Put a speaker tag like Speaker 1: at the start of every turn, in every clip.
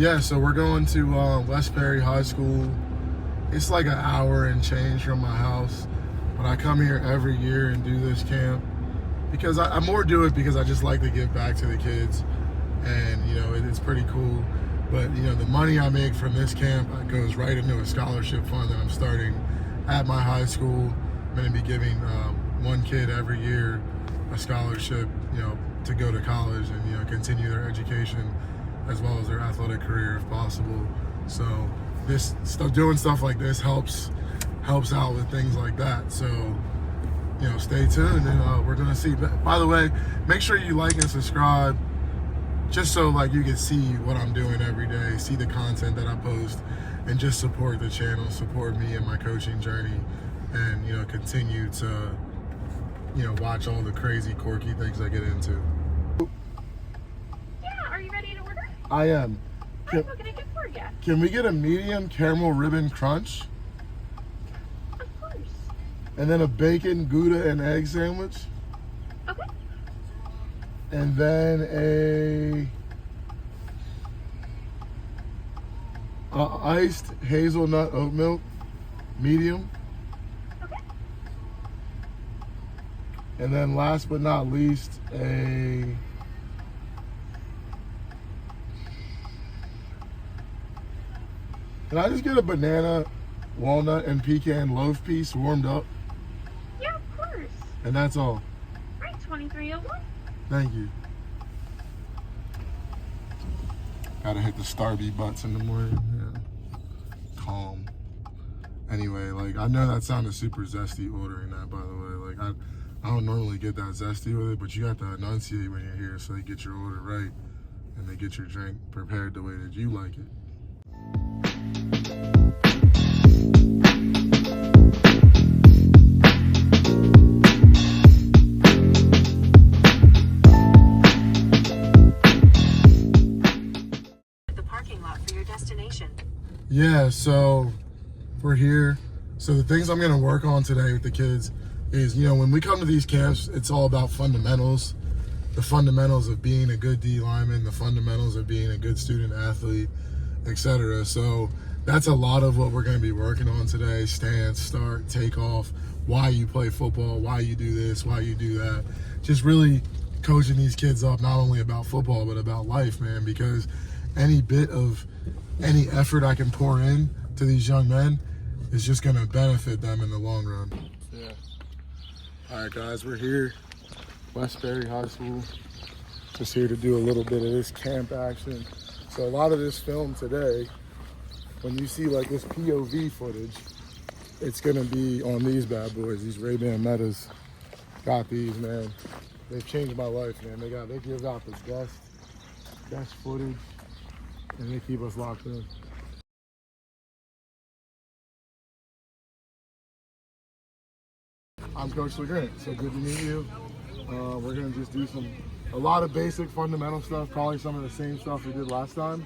Speaker 1: Yeah, so we're going to West Perry High School. It's like an hour and change from my house, but I come here every year and do this camp because I more do it because I just like to give back to the kids, and it's pretty cool. But the money I make from this camp goes right into a scholarship fund that I'm starting at my high school. I'm going to be giving one kid every year a scholarship, to go to college and continue their education as well as their athletic career if possible. So this stuff, doing stuff like this helps out with things like that. So stay tuned and we're gonna see. But by the way, make sure you like and subscribe just so you can see what I'm doing every day, see the content that I post, and just support the channel, support me and my coaching journey, and continue to watch all the crazy quirky things I get into.
Speaker 2: Yeah, are you ready to order?
Speaker 1: I am.
Speaker 2: What can I get for you?
Speaker 1: Can we get a medium caramel ribbon crunch?
Speaker 2: Of course.
Speaker 1: And then a bacon, Gouda, and egg sandwich?
Speaker 2: Okay.
Speaker 1: And then a iced hazelnut oat milk, medium.
Speaker 2: Okay.
Speaker 1: And then last but not least, can I just get a banana, walnut, and pecan loaf piece warmed up?
Speaker 2: Yeah, of course.
Speaker 1: And that's all.
Speaker 2: Right, 2301.
Speaker 1: Thank you. Gotta hit the Starby butts in the morning. Yeah. Calm. Anyway, I know that sounded super zesty ordering that, by the way. I don't normally get that zesty with it, but you got to enunciate when you're here so they get your order right and they get your drink prepared the way that you like it.
Speaker 3: The parking lot for your destination.
Speaker 1: Yeah, so we're here. So the things I'm gonna work on today with the kids is, when we come to these camps, it's all about fundamentals. The fundamentals of being a good D lineman, the fundamentals of being a good student athlete, etc. So that's a lot of what we're gonna be working on today. Stance, start, takeoff, why you play football, why you do this, why you do that. Just really coaching these kids up, not only about football, but about life, man, because any bit of any effort I can pour in to these young men is just gonna benefit them in the long run. Yeah. All right, guys, we're here, West Perry High School. Just here to do a little bit of this camp action. So a lot of this film today, when you see this POV footage, it's gonna be on these bad boys, these Ray-Ban Metas. Got these, man. They've changed my life, man. They give out the best footage, and they keep us locked in. I'm Coach LeGrant, so good to meet you. We're gonna just do a lot of basic fundamental stuff, probably some of the same stuff we did last time,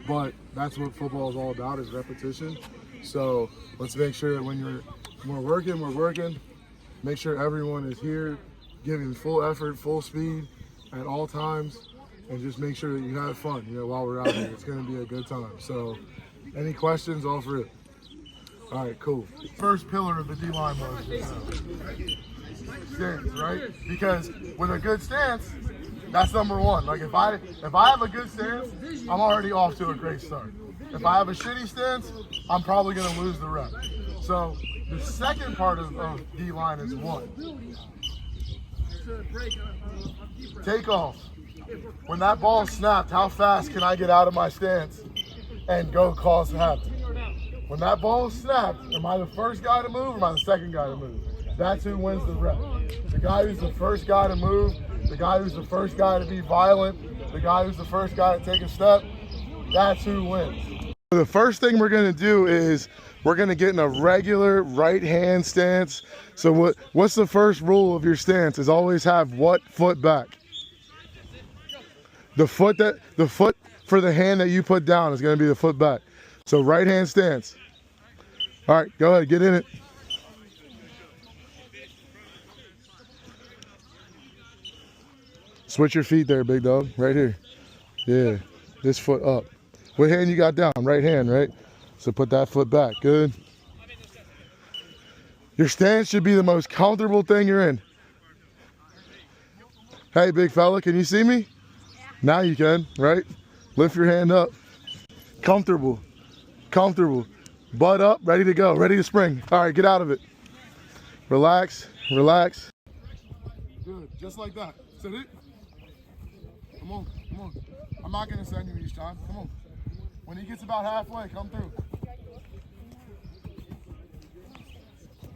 Speaker 1: but that's what football is all about, is repetition. So let's make sure that when we're working, make sure everyone is here, giving full effort, full speed at all times, and just make sure that you have fun, while we're out here. It's gonna be a good time. So any questions, offer it. All right, cool. First pillar of the D-line was stance, right? Because with a good stance, that's number one. If I have a good stance, I'm already off to a great start. If I have a shitty stance, I'm probably gonna lose the rep. So the second part of D-line is what? Take off. When that ball snapped, how fast can I get out of my stance and go cause havoc? When that ball snapped, am I the first guy to move or am I the second guy to move? That's who wins the rep. The guy who's the first guy to move, the guy who's the first guy to be violent, the guy who's the first guy to take a step, that's who wins. The first thing we're gonna do is we're gonna get in a regular right hand stance. So what's the first rule of your stance is always have what foot back? The foot for the hand that you put down is gonna be the foot back. So right hand stance. All right, go ahead, get in it. Switch your feet there, big dog, right here. Yeah, this foot up. What hand you got down? Right hand, right? So put that foot back. Good. Your stance should be the most comfortable thing you're in. Hey, big fella, can you see me? Yeah. Now you can, right? Lift your hand up. Comfortable. Comfortable. Butt up, ready to go, ready to spring. All right, get out of it. Relax, relax. Good, just like that. Sit it. Come on, come on. I'm not gonna send you each time. Come on. When he gets about halfway, come through.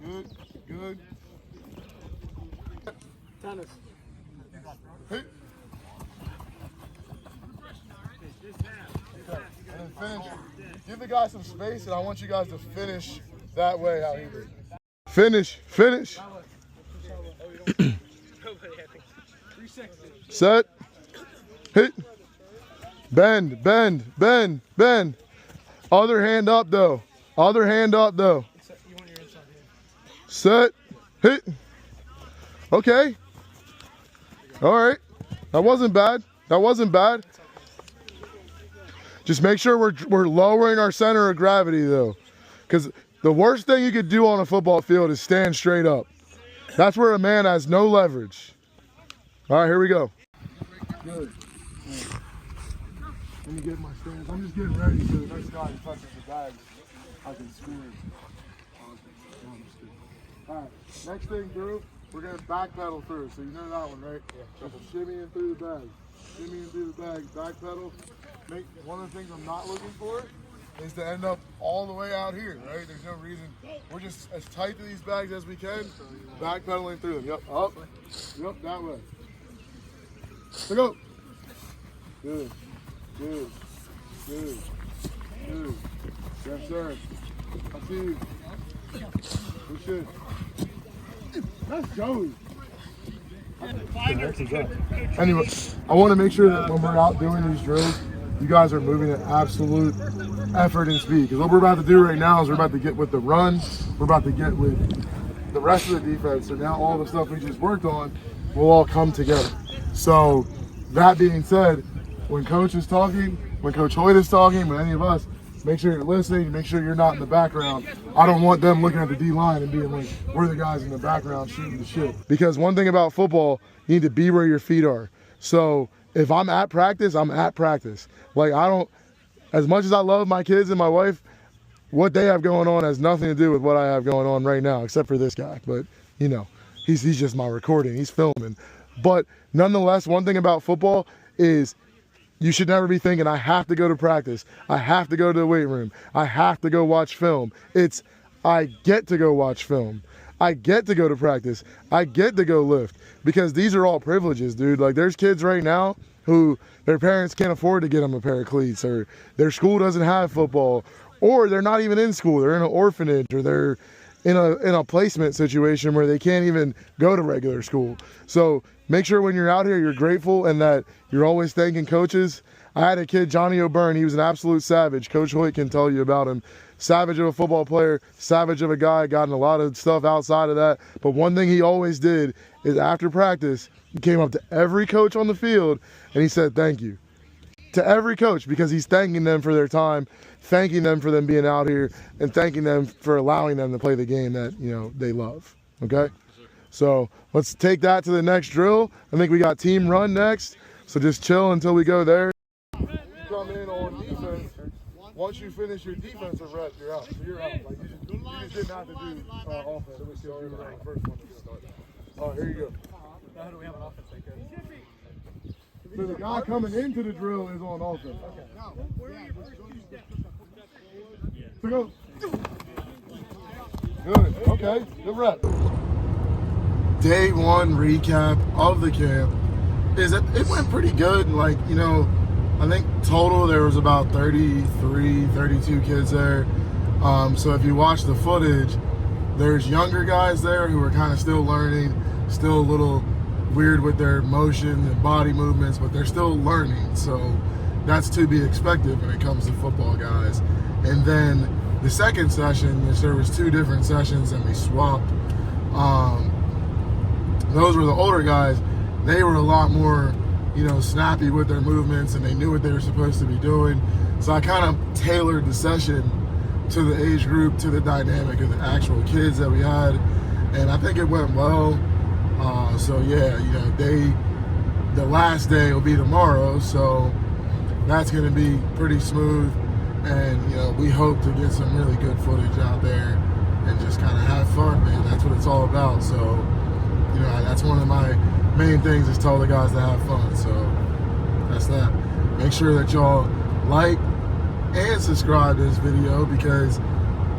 Speaker 1: Good, good.
Speaker 4: Tennis.
Speaker 1: Hit. And then finish. Give the guy some space, and I want you guys to finish that way how he did. Finish, finish. Set. Hit. Bend, bend, bend, bend. Other hand up though. Other hand up though. Set. Hit. Okay. All right. That wasn't bad. That wasn't bad. Just make sure we're lowering our center of gravity though. Because the worst thing you could do on a football field is stand straight up. That's where a man has no leverage. All right, here we go. Good. Let me get my stance. I'm just getting ready so the next guy who touches the bag, I can score it. All right, next thing, Drew, we're going to back pedal through. So you know that one, right? Yeah. So shimmy in through the bag. Shimmy in through the bag, back pedal. One of the things I'm not looking for is to end up all the way out here, right? There's no reason. We're just as tight to these bags as we can, backpedaling through them. Yep, up. Yep, that way. So go. Good, good, good, good. Yes, sir. I see you. We should. That's Joey. Anyway, I want to make sure that when we're out doing these drills, you guys are moving at absolute effort and speed. Because what we're about to do right now is we're about to get with the run. We're about to get with the rest of the defense. So now all the stuff we just worked on will all come together. So that being said, when Coach is talking, when Coach Hoyt is talking, when any of us, make sure you're listening, make sure you're not in the background. I don't want them looking at the D-line and being like, we're the guys in the background shooting the shit. Because one thing about football, you need to be where your feet are. So if I'm at practice, I'm at practice. Like as much as I love my kids and my wife, what they have going on has nothing to do with what I have going on right now, except for this guy. But, you know, he's just my recording, he's filming. But nonetheless, one thing about football is you should never be thinking, I have to go to practice. I have to go to the weight room. I have to go watch film. It's, I get to go watch film. I get to go to practice. I get to go lift. Because these are all privileges, dude. Like, there's kids right now who their parents can't afford to get them a pair of cleats, or their school doesn't have football, or they're not even in school. They're in an orphanage, or they're in a placement situation where they can't even go to regular school. So make sure when you're out here, you're grateful and that you're always thanking coaches. I had a kid, Johnny O'Byrne. He was an absolute savage. Coach Hoyt can tell you about him. Savage of a football player, savage of a guy, gotten a lot of stuff outside of that. But one thing he always did is after practice, he came up to every coach on the field and he said, thank you. To every coach, because he's thanking them for their time, thanking them for them being out here, and thanking them for allowing them to play the game that, you know, they love. Okay? So let's take that to the next drill. I think we got team run next. So just chill until we go there. Come in on defense. Once you finish your defensive rep, you're out. So you're out. Like you just didn't have to do offense. So you were the first one to start. Oh, here you go.
Speaker 4: How do we have an offense like that?
Speaker 1: So the guy coming into the drill is on offense. So go. Good. Okay. Good rep. Day one recap of the camp is that it went pretty good. Like, you know, I think total there was about 33, 32 kids there. So if you watch the footage, there's younger guys there who are kind of still learning, still a little weird with their motion and body movements, but they're still learning. So that's to be expected when it comes to football guys. And then the second session, there was 2 different sessions and we swapped. Those were the older guys. They were a lot more, you know, snappy with their movements and they knew what they were supposed to be doing. So I kind of tailored the session to the age group, to the dynamic of the actual kids that we had, and I think it went well. So yeah, you know, the last day will be tomorrow, so that's going to be pretty smooth, and you know, we hope to get some really good footage out there and just kind of have fun, man. That's what it's all about. So you know, that's one of my main things, is tell the guys to have fun. So that's that. Make sure that y'all like and subscribe to this video, because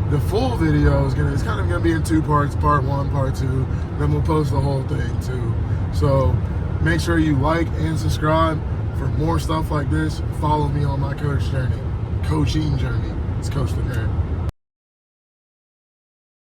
Speaker 1: the full video is kind of gonna be in two parts, part one, part two, then we'll post the whole thing too. So make sure you like and subscribe for more stuff like this. Follow me on my coaching journey. It's Coach the Man.